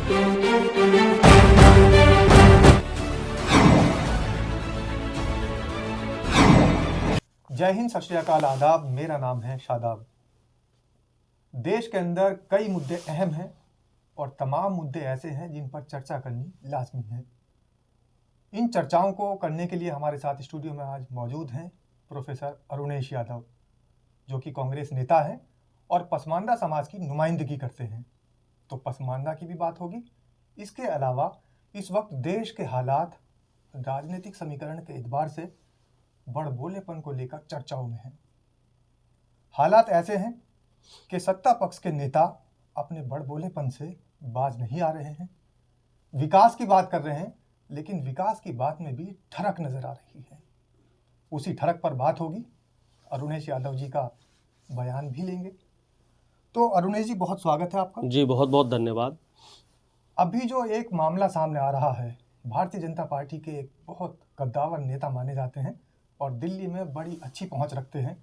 जय हिंद, सत श्री अकाल, आदाब। मेरा नाम है शादाब। देश के अंदर कई मुद्दे अहम हैं और तमाम मुद्दे ऐसे हैं जिन पर चर्चा करनी लाजमी है। इन चर्चाओं को करने के लिए हमारे साथ स्टूडियो में आज मौजूद हैं प्रोफेसर अरुणेश यादव, जो कि कांग्रेस नेता हैं और पसमानदा समाज की नुमाइंदगी करते हैं। तो पसमानदा की भी बात होगी। इसके अलावा इस वक्त देश के हालात राजनीतिक समीकरण के एतबार से बड़बोलेपन को लेकर चर्चाओं में हैं। हालात ऐसे हैं कि सत्ता पक्ष के नेता अपने बड़बोलेपन से बाज नहीं आ रहे हैं। विकास की बात कर रहे हैं, लेकिन विकास की बात में भी ठरक नजर आ रही है। उसी ठरक पर बात होगी। अरुणेश यादव जी का बयान भी लेंगे। तो अरुणेश जी, बहुत स्वागत है आपका। जी, बहुत बहुत धन्यवाद। अभी जो एक मामला सामने आ रहा है, भारतीय जनता पार्टी के एक बहुत कद्दावर नेता माने जाते हैं और दिल्ली में बड़ी अच्छी पहुंच रखते हैं।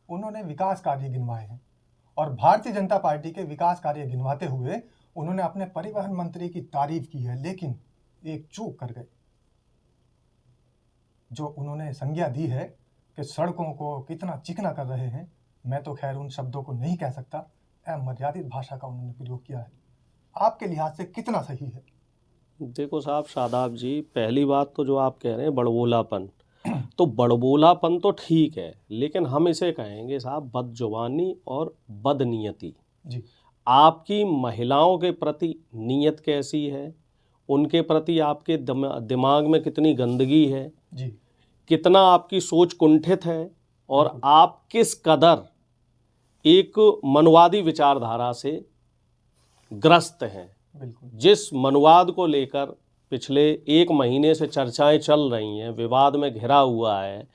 उन्होंने विकास कार्य गिनवाए हैं और भारतीय जनता पार्टी के विकास कार्य गिनवाते हुए उन्होंने अपने परिवहन मंत्री की तारीफ की है, लेकिन एक चूक कर गए। जो उन्होंने संज्ञा दी है कि सड़कों को कितना चिकना कर रहे हैं, मैं तो खैर उन शब्दों को नहीं कह सकता, अमर्यादित भाषा का उन्होंने प्रयोग किया है। आपके लिहाज से कितना सही है? देखो साहब, शादाब जी, पहली बात तो जो आप कह रहे हैं बड़बोलापन, तो बड़बोलापन तो ठीक है, लेकिन हम इसे कहेंगे साहब बदजुबानी और बदनीयती। जी। आपकी महिलाओं के प्रति नीयत कैसी है, उनके प्रति आपके दिमाग में कितनी गंदगी है जी। कितना आपकी सोच कुंठित है और आप किस कदर एक मनुवादी विचारधारा से ग्रस्त हैं। बिल्कुल। जिस मनुवाद को लेकर पिछले एक महीने से चर्चाएं चल रही हैं, विवाद में घिरा हुआ है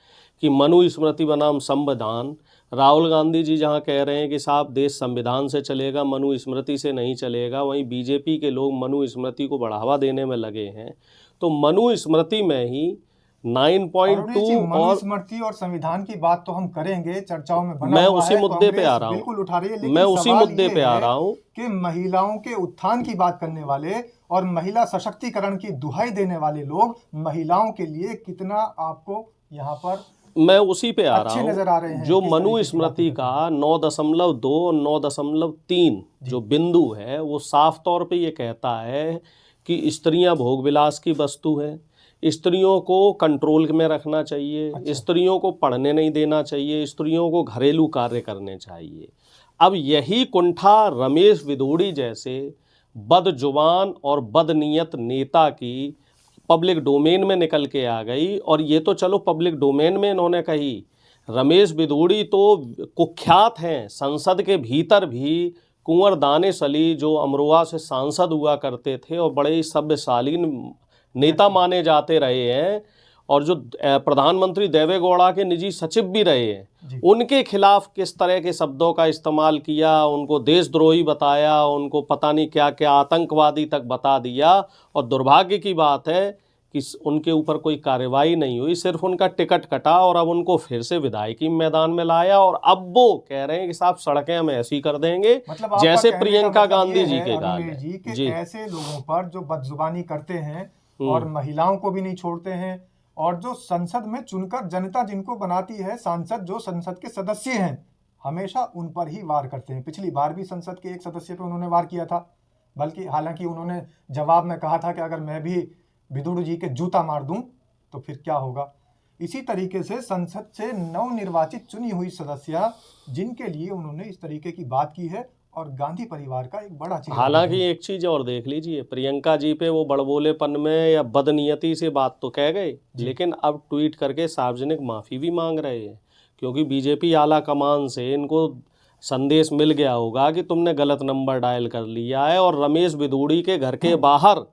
कि मनु स्मृति बनाम संविधान। राहुल गांधी जी जहां कह रहे हैं कि साहब देश संविधान से चलेगा, मनु स्मृति से नहीं चलेगा, वहीं बीजेपी के लोग मनु स्मृति को बढ़ावा देने में लगे हैं। तो मनु स्मृति में ही 9.2 और स्मृति और संविधान की बात तो हम करेंगे, चर्चाओं में बना मैं हुआ उसी है, मुद्दे पे आ रहा हूँ। बिल्कुल उठा रही है, लेकिन मैं उसी सवाल मुद्दे ये पे आ है रहा हूँ कि महिलाओं के उत्थान की बात करने वाले और महिला सशक्तिकरण की दुहाई देने वाले लोग महिलाओं के लिए कितना आपको यहाँ पर मैं उसी पे आ रहा नजर आ रहे हूँ। हैं। जो मनु स्मृति का 9.2 और 9.3 जो बिंदु है, वो साफ तौर पे ये कहता है कि स्त्रियां भोग विलास की वस्तु हैं, स्त्रियों को कंट्रोल में रखना चाहिए। अच्छा। स्त्रियों को पढ़ने नहीं देना चाहिए, स्त्रियों को घरेलू कार्य करने चाहिए। अब यही कुंठा रमेश विदोड़ी जैसे बदजुबान और बदनीयत नेता की पब्लिक डोमेन में निकल के आ गई। और ये तो चलो पब्लिक डोमेन में इन्होंने कही, रमेश विदोड़ी तो कुख्यात हैं संसद के भीतर भी। कुंवर दानिश अली जो अमरोहा से सांसद हुआ करते थे और बड़े सभ्यशालीन नेता माने जाते रहे हैं, और जो प्रधानमंत्री देवे गौड़ा के निजी सचिव भी रहे हैं, उनके खिलाफ किस तरह के शब्दों का इस्तेमाल किया, उनको देशद्रोही बताया, उनको पता नहीं क्या क्या आतंकवादी तक बता दिया। और दुर्भाग्य की बात है कि उनके ऊपर कोई कार्रवाई नहीं हुई, सिर्फ उनका टिकट कटा और अब उनको फिर से विधायकी मैदान में लाया। और अब वो कह रहे हैं कि साहब सड़कें हम ऐसी कर देंगे मतलब जैसे प्रियंका गांधी जी के गाल है। जी। ऐसे लोगों पर जो बदजुबानी करते हैं और महिलाओं को भी नहीं छोड़ते हैं, और जो संसद में चुनकर जनता जिनको बनाती है, सांसद जो संसद के सदस्य हैं, हमेशा उन पर ही वार करते हैं। पिछली बार भी संसद के एक सदस्य पर उन्होंने वार किया था, बल्कि हालांकि उन्होंने जवाब में कहा था कि अगर मैं भी विदुर जी के जूता मार दूं तो फिर क्या होगा। इसी तरीके से संसद से नवनिर्वाचित चुनी हुई सदस्य जिनके लिए उन्होंने इस तरीके की बात की है, और गांधी परिवार का एक बड़ा चेहरा। हालांकि एक चीज और देख लीजिए, प्रियंका जी पे वो बड़बोलेपन में या बदनीयती से बात तो कह गए, लेकिन अब ट्वीट करके सार्वजनिक माफी भी मांग रहे हैं, क्योंकि बीजेपी आला कमान से इनको संदेश मिल गया होगा कि तुमने गलत नंबर डायल कर लिया है। और रमेश विदोड़ी के घर के बाहर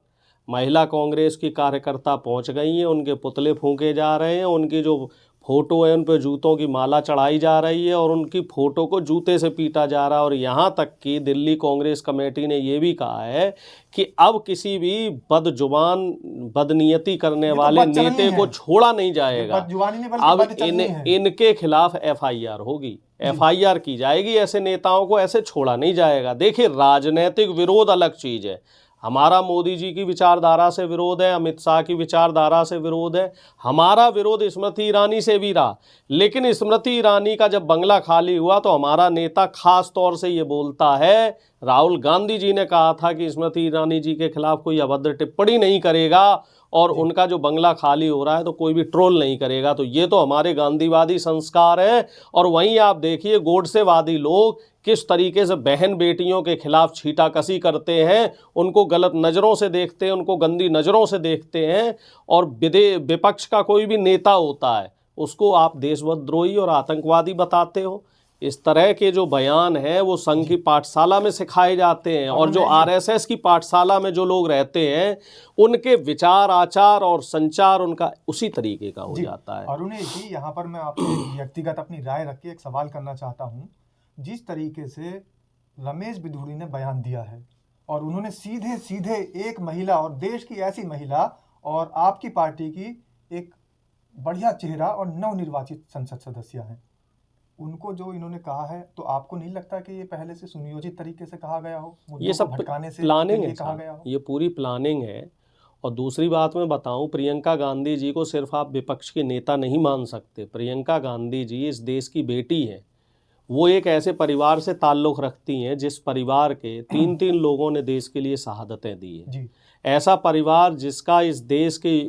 महिला कांग्रेस की कार्यकर्ता पहुंच गई हैं, उनके पुतले फूंके जा रहे हैं, उनकी जो फोटो है उन पर जूतों की माला चढ़ाई जा रही है और उनकी फोटो को जूते से पीटा जा रहा है। और यहाँ तक कि दिल्ली कांग्रेस कमेटी ने ये भी कहा है कि अब किसी भी बदजुबान बदनीयती करने वाले नेता को छोड़ा नहीं जाएगा। अब इनके खिलाफ FIR होगी, FIR की जाएगी। ऐसे नेताओं को ऐसे छोड़ा नहीं जाएगा। देखिए, राजनीतिक विरोध अलग चीज है, हमारा मोदी जी की विचारधारा से विरोध है, अमित शाह की विचारधारा से विरोध है, हमारा विरोध स्मृति ईरानी से भी रहा। लेकिन स्मृति ईरानी का जब बंगला खाली हुआ तो हमारा नेता खास तौर से ये बोलता है, राहुल गांधी जी ने कहा था कि स्मृति ईरानी जी के खिलाफ कोई अभद्र टिप्पणी नहीं करेगा और उनका जो बंगला खाली हो रहा है तो कोई भी ट्रोल नहीं करेगा। तो ये तो हमारे गांधीवादी संस्कार है। और वहीं आप देखिए गोडसेवादी लोग किस तरीके से बहन बेटियों के खिलाफ छीटाकशी करते हैं, उनको गलत नज़रों से देखते हैं, उनको गंदी नज़रों से देखते हैं। और विपक्ष का कोई भी नेता होता है उसको आप देशद्रोही और आतंकवादी बताते हो। इस तरह के जो बयान हैं वो संघ की पाठशाला में सिखाए जाते हैं, और जो आरएसएस की पाठशाला में जो लोग रहते हैं उनके विचार आचार और संचार उनका उसी तरीके का हो जाता है। अरुण जी, यहाँ पर मैं आपसे व्यक्तिगत अपनी राय रख के एक सवाल करना चाहता हूँ। जिस तरीके से रमेश बिधूड़ी ने बयान दिया है और उन्होंने सीधे सीधे एक महिला और देश की ऐसी महिला और आपकी पार्टी की एक बढ़िया चेहरा और नवनिर्वाचित संसद सदस्य हैं, उनको जो इन्होंने कहा है, तो आपको नहीं लगता कि ये पहले से सुनियोजित तरीके से कहा गया हो? ये सब भटकाने से प्लानिंग है, कहा गया हो? ये पूरी प्लानिंग है। और दूसरी बात मैं बताऊं, प्रियंका गांधी जी को सिर्फ आप विपक्ष के नेता नहीं मान सकते। प्रियंका गांधी जी इस देश की बेटी हैं। वो एक ऐसे परिवार से ताल्लुक़ रखती हैं जिस परिवार के 3-3 लोगों ने देश के लिए शहादतें दी हैं। ऐसा परिवार जिसका इस देश के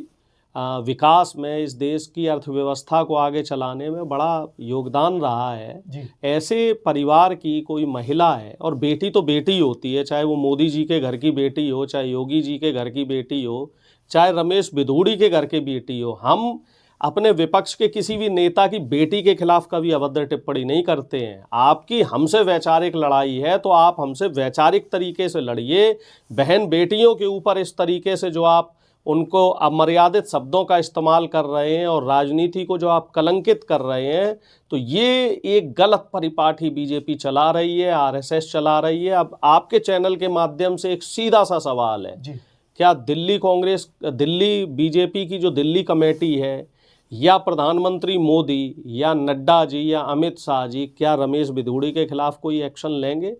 विकास में, इस देश की अर्थव्यवस्था को आगे चलाने में बड़ा योगदान रहा है। ऐसे परिवार की कोई महिला है, और बेटी तो बेटी होती है, चाहे वो मोदी जी के घर की बेटी हो, चाहे योगी जी के घर की बेटी हो, चाहे रमेश बिधूड़ी के घर की बेटी हो। हम अपने विपक्ष के किसी भी नेता की बेटी के खिलाफ कभी अभद्र टिप्पणी नहीं करते हैं। आपकी हमसे वैचारिक लड़ाई है तो आप हमसे वैचारिक तरीके से लड़िए। बहन बेटियों के ऊपर इस तरीके से जो आप उनको अमर्यादित शब्दों का इस्तेमाल कर रहे हैं और राजनीति को जो आप कलंकित कर रहे हैं, तो ये एक गलत परिपाटी बीजेपी चला रही है, आरएसएस चला रही है। अब आपके चैनल के माध्यम से एक सीधा सा सवाल है, क्या दिल्ली बीजेपी की जो दिल्ली कमेटी है, या प्रधानमंत्री मोदी या नड्डा जी या अमित शाह जी, क्या रमेश बिधूड़ी के खिलाफ कोई एक्शन लेंगे?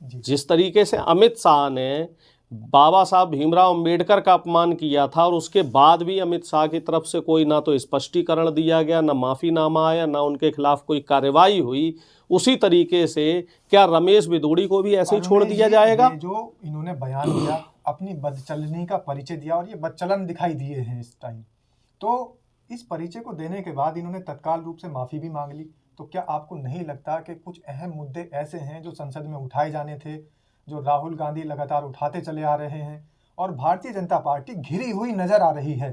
जिस तरीके से अमित शाह ने बाबा साहब भीमराव अंबेडकर का अपमान किया था और उसके बाद भी अमित शाह की तरफ से कोई ना तो स्पष्टीकरण दिया गया, ना माफ़ीनामा आया, ना उनके खिलाफ कोई कार्रवाई हुई, उसी तरीके से क्या रमेश बिधूड़ी को भी ऐसे ही छोड़ दिया जाएगा? जो इन्होंने बयान दिया, अपनी बदचलनी का परिचय दिया और ये बदचलन दिखाई दिए हैं इस टाइम, तो इस परिचय को देने के बाद इन्होंने तत्काल रूप से माफ़ी भी मांग ली। तो क्या आपको नहीं लगता कि कुछ अहम मुद्दे ऐसे हैं जो संसद में उठाए जाने थे, जो राहुल गांधी लगातार उठाते चले आ रहे हैं और भारतीय जनता पार्टी घिरी हुई नज़र आ रही है?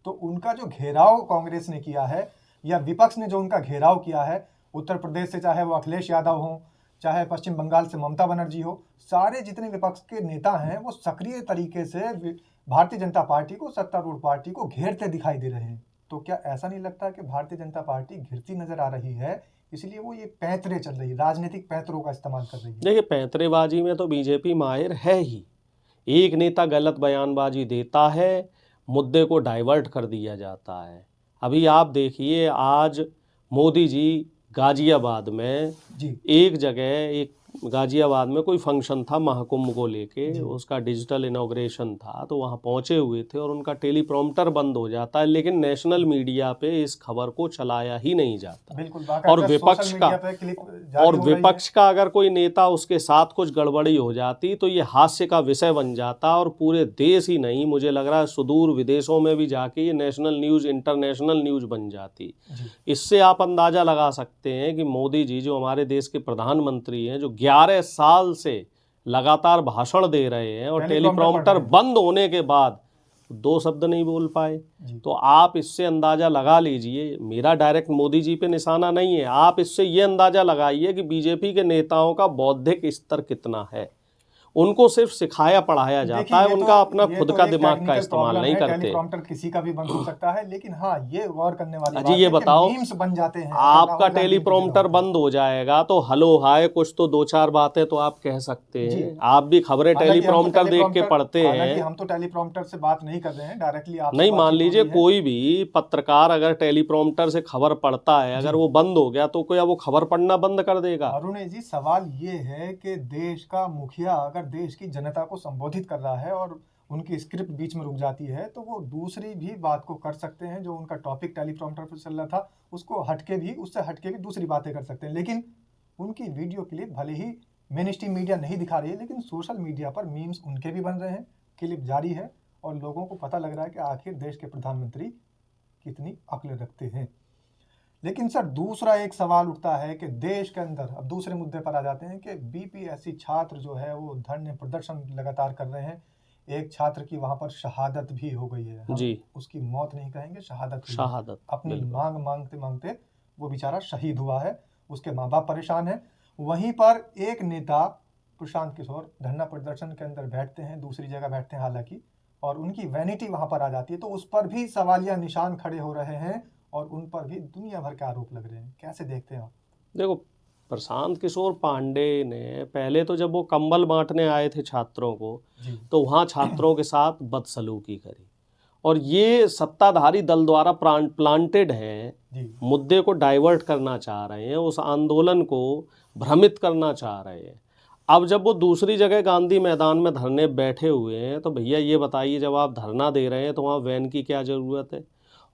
तो उनका जो घेराव कांग्रेस ने किया है या विपक्ष ने जो उनका घेराव किया है, उत्तर प्रदेश से चाहे वो अखिलेश यादव हों, चाहे पश्चिम बंगाल से ममता बनर्जी हो, सारे जितने विपक्ष के नेता हैं वो सक्रिय तरीके से भारतीय जनता पार्टी को, सत्तारूढ़ पार्टी को घेरते दिखाई दे रहे हैं। तो क्या ऐसा नहीं लगता कि भारतीय जनता पार्टी घिरती नजर आ रही है, इसलिए वो ये पैंतरे चल रही है, राजनीतिक पैंतरों का इस्तेमाल कर रही है? देखिए, पैंतरेबाजी में तो बीजेपी माहिर है ही। एक नेता गलत बयानबाजी देता है, मुद्दे को डाइवर्ट कर दिया जाता है। अभी आप देखिए, आज मोदी जी गाजियाबाद में एक जगह, गाजियाबाद में कोई फंक्शन था महाकुंभ को लेके, उसका डिजिटल इनॉग्रेशन था, तो वहाँ पहुँचे हुए थे और उनका टेलीप्रॉम्प्टर बंद हो जाता है, लेकिन नेशनल मीडिया पे इस खबर को चलाया ही नहीं जाता। बिल्कुल, और विपक्ष का अगर कोई नेता उसके साथ कुछ गड़बड़ी हो जाती तो ये हास्य का विषय बन जाता, और पूरे देश ही नहीं, मुझे लग रहा है सुदूर विदेशों में भी जाके ये नेशनल न्यूज़, इंटरनेशनल न्यूज़ बन जाती। इससे आप अंदाज़ा लगा सकते हैं कि मोदी जी जो हमारे देश के प्रधानमंत्री हैं, जो 11 साल से लगातार भाषण दे रहे हैं और टेलीप्रॉम्प्टर बंद होने के बाद 2 शब्द नहीं बोल पाए, तो आप इससे अंदाज़ा लगा लीजिए। मेरा डायरेक्ट मोदी जी पे निशाना नहीं है, आप इससे ये अंदाज़ा लगाइए कि बीजेपी के नेताओं का बौद्धिक स्तर कितना है। उनको सिर्फ सिखाया पढ़ाया जाता है, उनका अपना खुद का दिमाग का इस्तेमाल नहीं करते। टेलीप्रॉम्प्टर किसी का भी बंद हो सकता है, लेकिन हाँ, ये गौर करने वाली बात है ये बताओ, मीम्स बन जाते हैं। आपका टेलीप्रॉम्प्टर बंद हो जाएगा तो हेलो हाय कुछ तो 2-4 बातें तो आप कह सकते हैं। आप भी खबरें टेलीप्रॉम्प्टर देख के पढ़ते हैं। हम तो टेलीप्रॉम्प्टर से बात नहीं कर रहे हैं, डायरेक्टली आप नहीं, मान लीजिए कोई भी पत्रकार अगर टेलीप्रॉम्प्टर से खबर पढ़ता है, अगर वो बंद हो गया तो क्या वो खबर पढ़ना बंद कर देगा? अरुण जी, सवाल ये है कि देश का मुखिया अगर अगर देश की जनता को संबोधित कर रहा है और उनकी स्क्रिप्ट बीच में रुक जाती है तो वो दूसरी भी बात को कर सकते हैं। जो उनका टॉपिक टेलीप्रॉम्प्टर पर चल रहा था उसको उससे हटके भी दूसरी बातें कर सकते हैं। लेकिन उनकी वीडियो क्लिप भले ही मेन स्ट्रीम मीडिया नहीं दिखा रही है, लेकिन सोशल मीडिया पर मीम्स उनके भी बन रहे हैं, क्लिप जारी है और लोगों को पता लग रहा है कि आखिर देश के प्रधानमंत्री कितनी अक्ल रखते हैं। लेकिन सर दूसरा एक सवाल उठता है कि देश के अंदर, अब दूसरे मुद्दे पर आ जाते हैं कि बीपीएससी छात्र जो है वो धरने प्रदर्शन लगातार कर रहे हैं। एक छात्र की वहां पर शहादत भी हो गई है। जी, उसकी मौत नहीं कहेंगे, शहादत हुई है। शहादत, अपनी बिल्कुल। मांग मांगते मांगते वो बेचारा शहीद हुआ है, उसके माँ बाप परेशान है। वहीं पर एक नेता प्रशांत किशोर धरना प्रदर्शन के अंदर बैठते हैं, दूसरी जगह बैठते हैं हालांकि, और उनकी वैनिटी वहां पर आ जाती है, तो उस पर भी सवालिया निशान खड़े हो रहे हैं और उन पर भी दुनिया भर के आरोप लग रहे हैं। कैसे देखते हैं आप? देखो, प्रशांत किशोर पांडे ने पहले तो जब वो कंबल बांटने आए थे छात्रों को, जी तो वहाँ छात्रों के साथ बदसलूकी करी, और ये सत्ताधारी दल द्वारा प्लांटेड हैं, जी मुद्दे को डाइवर्ट करना चाह रहे हैं, उस आंदोलन को भ्रमित करना चाह रहे हैं। अब जब वो दूसरी जगह गांधी मैदान में धरने बैठे हुए हैं, तो भैया ये बताइए, जब आप धरना दे रहे हैं तो वहाँ वैन की क्या ज़रूरत है?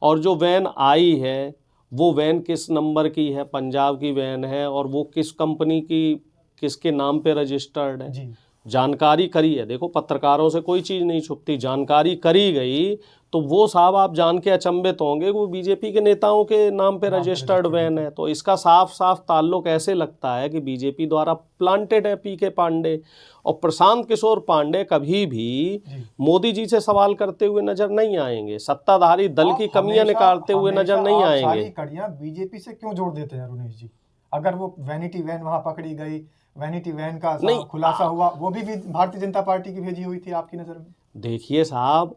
और जो वैन आई है वो वैन किस नंबर की है? पंजाब की वैन है, और वो किस कंपनी की, किसके नाम पे रजिस्टर्ड है? जी जानकारी करी है। देखो, पत्रकारों से कोई चीज़ नहीं छुपती, जानकारी करी गई तो वो साहब आप जान के अचंभित होंगे वो बीजेपी के नेताओं के नाम पे नाम पे रजिस्टर्ड वैन रजिस्टर्ड है। तो इसका साफ साफ ताल्लुक ऐसे लगता है कि बीजेपी द्वारा प्लांटेड है पीके पांडे। और प्रशांत किशोर पांडे कभी भी जी मोदी जी से सवाल करते हुए नजर नहीं आएंगे, सत्ताधारी दल की कमियां हमेशा निकालते हुए नजर नहीं आप आएंगे। सारी कड़ियां बीजेपी से क्यों जोड़ देते हैं रुनेश जी? अगर वो वैनिटी वैन वहां पकड़ी गई, वैनिटी वैन का नहीं, खुलासा हुआ, वो भी भारतीय जनता पार्टी की भेजी हुई थी आपकी नजर में? देखिए साहब,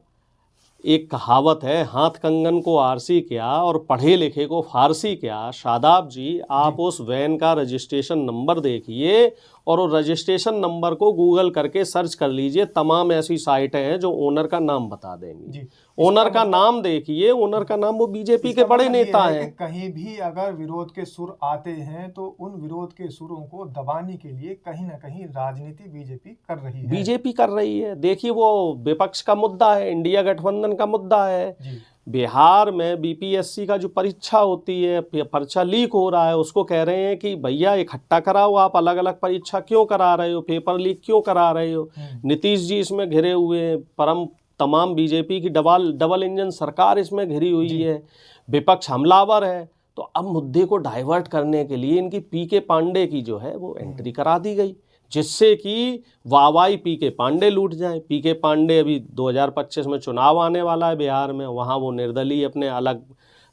एक कहावत है, हाथ कंगन को आरसी क्या और पढ़े लिखे को फारसी क्या। शादाब जी, आप उस वैन का रजिस्ट्रेशन नंबर देखिए और उस रजिस्ट्रेशन नंबर को गूगल करके सर्च कर लीजिए। तमाम ऐसी साइटें हैं जो ओनर का नाम बता देंगी। जी ओनर का नाम देखिए, ओनर का नाम वो बीजेपी के बड़े नेता है कि हैं। कहीं भी अगर विरोध के सुर आते हैं तो उन विरोध के सुरों को दबाने के लिए कहीं ना कहीं राजनीति बीजेपी कर रही है। बीजेपी कर रही है। देखिए, वो विपक्ष का मुद्दा है, इंडिया गठबंधन का मुद्दा है। जी बिहार में बीपीएससी का जो परीक्षा होती है, परीक्षा लीक हो रहा है, उसको कह रहे हैं कि भैया इकट्ठा कराओ, आप अलग अलग परीक्षा क्यों करा रहे हो, पेपर लीक क्यों करा रहे हो। नीतीश जी इसमें घिरे हुए हैं, तमाम बीजेपी की डबल इंजन सरकार इसमें घिरी हुई है, विपक्ष हमलावर है। तो अब मुद्दे को डाइवर्ट करने के लिए इनकी पीके पांडे की जो है वो एंट्री करा दी गई, जिससे कि वाहवाही पीके पांडे लूट जाए। पीके पांडे अभी 2025 में चुनाव आने वाला है बिहार में, वहाँ वो निर्दलीय अपने अलग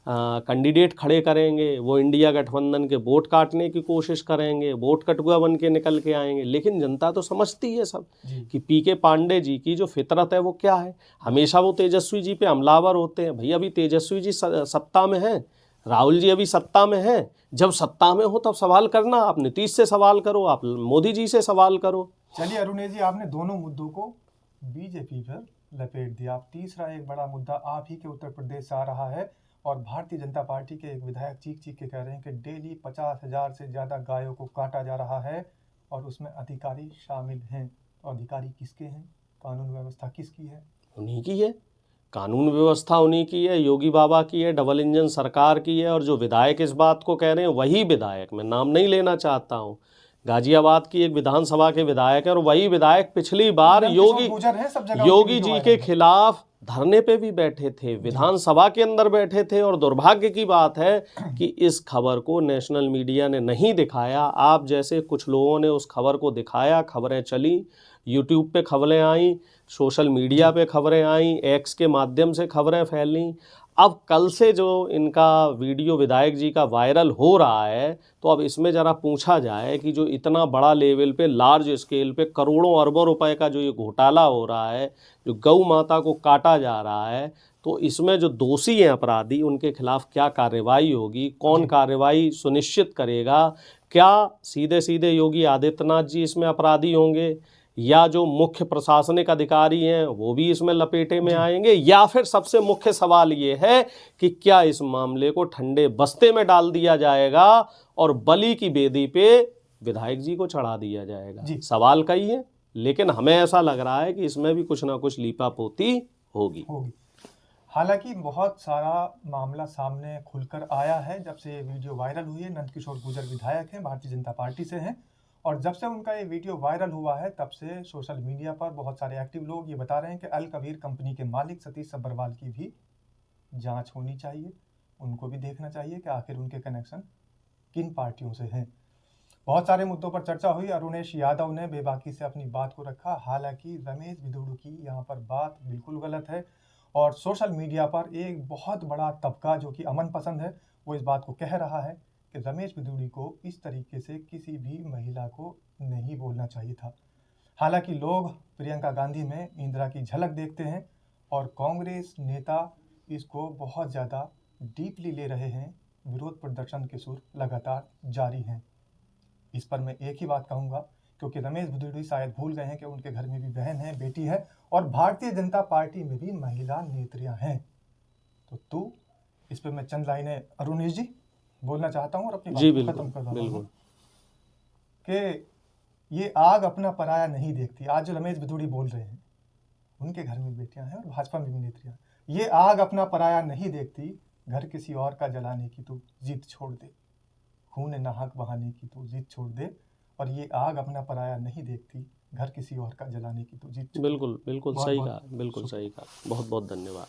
कैंडिडेट खड़े करेंगे, वो इंडिया गठबंधन के वोट काटने की कोशिश करेंगे, वोट कटुआ बन के निकल के आएंगे। लेकिन जनता तो समझती है सब कि पीके पांडे जी की जो फितरत है वो क्या है। हमेशा वो तेजस्वी जी पे हमलावर होते हैं। भैया अभी तेजस्वी जी सत्ता में हैं, राहुल जी अभी सत्ता में हैं। जब सत्ता में हो तब सवाल करना, आप नीतीश से सवाल करो, आप मोदी जी से सवाल करो। चलिए अरुणेश जी, आपने दोनों मुद्दों को बीजेपी पर लपेट दिया। आप तीसरा एक बड़ा मुद्दा आप ही के उत्तर प्रदेश से आ रहा है और भारतीय जनता पार्टी के एक विधायक चीख चीख के कह रहे हैं कि डेली 50,000 से ज़्यादा गायों को काटा जा रहा है और उसमें अधिकारी शामिल हैं। तो अधिकारी किसके हैं? कानून व्यवस्था किसकी है? उन्हीं की है, कानून व्यवस्था उन्हीं की है, योगी बाबा की है, डबल इंजन सरकार की है। और जो विधायक इस बात को कह रहे हैं वही विधायक, मैं नाम नहीं लेना चाहता हूँ, गाजियाबाद की एक विधानसभा के विधायक है, और वही विधायक पिछली बार योगी जी के खिलाफ धरने पे भी बैठे थे, विधानसभा के अंदर बैठे थे। और दुर्भाग्य की बात है कि इस खबर को नेशनल मीडिया ने नहीं दिखाया। आप जैसे कुछ लोगों ने उस खबर को दिखाया, खबरें चली, यूट्यूब पे खबरें आईं, सोशल मीडिया पे खबरें आईं, एक्स के माध्यम से खबरें फैलीं। अब कल से जो इनका वीडियो विधायक जी का वायरल हो रहा है, तो अब इसमें ज़रा पूछा जाए कि जो इतना बड़ा लेवल पे, लार्ज स्केल पे, करोड़ों अरबों रुपए का जो ये घोटाला हो रहा है, जो गौ माता को काटा जा रहा है, तो इसमें जो दोषी हैं अपराधी, उनके खिलाफ क्या कार्रवाई होगी, कौन कार्रवाई सुनिश्चित करेगा? क्या सीधे सीधे योगी आदित्यनाथ जी इसमें अपराधी होंगे, या जो मुख्य प्रशासनिक अधिकारी हैं वो भी इसमें लपेटे में आएंगे? या फिर सबसे मुख्य सवाल ये है कि क्या इस मामले को ठंडे बस्ते में डाल दिया जाएगा और बलि की बेदी पे विधायक जी को चढ़ा दिया जाएगा? सवाल कई है, लेकिन हमें ऐसा लग रहा है कि इसमें भी कुछ ना कुछ लीपापोती होगी। हालांकि बहुत सारा मामला सामने खुलकर आया है जब से ये वीडियो वायरल हुई है। नंदकिशोर गुर्जर विधायक हैं, भारतीय जनता पार्टी से हैं, और जब से उनका ये वीडियो वायरल हुआ है तब से सोशल मीडिया पर बहुत सारे एक्टिव लोग ये बता रहे हैं कि अल कबीर कंपनी के मालिक सतीश सब्बरवाल की भी जांच होनी चाहिए, उनको भी देखना चाहिए कि आखिर उनके कनेक्शन किन पार्टियों से हैं। बहुत सारे मुद्दों पर चर्चा हुई। अरुणेश यादव ने बेबाकी से अपनी बात को रखा, हालांकि रमेश बिदुड़ू की यहाँ पर बात बिल्कुल गलत है, और सोशल मीडिया पर एक बहुत बड़ा तबका जो कि अमन पसंद है वो इस बात को कह रहा है कि रमेश बिदुड़ी को इस तरीके से किसी भी महिला को नहीं बोलना चाहिए था। हालांकि लोग प्रियंका गांधी में इंदिरा की झलक देखते हैं और कांग्रेस नेता इसको बहुत ज़्यादा डीपली ले रहे हैं। विरोध प्रदर्शन के सुर लगातार जारी हैं। इस पर मैं एक ही बात कहूँगा, क्योंकि रमेश बिदुड़ी शायद भूल गए हैं कि उनके घर में भी बहन है, बेटी है, और भारतीय जनता पार्टी में भी महिला नेत्रियां हैं। तो तू इस पर मैं चंद लाइनें अरुणेश जी बोलना चाहता हूँ और अपनी बात को खत्म कर रहा हूँ कि ये आग अपना पराया नहीं देखती। आज जो रमेश बिदुड़ी बोल रहे हैं, उनके घर में बेटियां हैं और भाजपा में भी नेत्रियां। ये आग अपना पराया नहीं देखती, घर किसी और का जलाने की तू जिद छोड़ दे, खून नहाक बहाने की तू जिद छोड़ दे, और ये आग अपना पराया नहीं देखती, घर किसी और का जलाने की तू जिद। बिल्कुल बिल्कुल सही कहा, बिल्कुल सही कहा। बहुत बहुत धन्यवाद।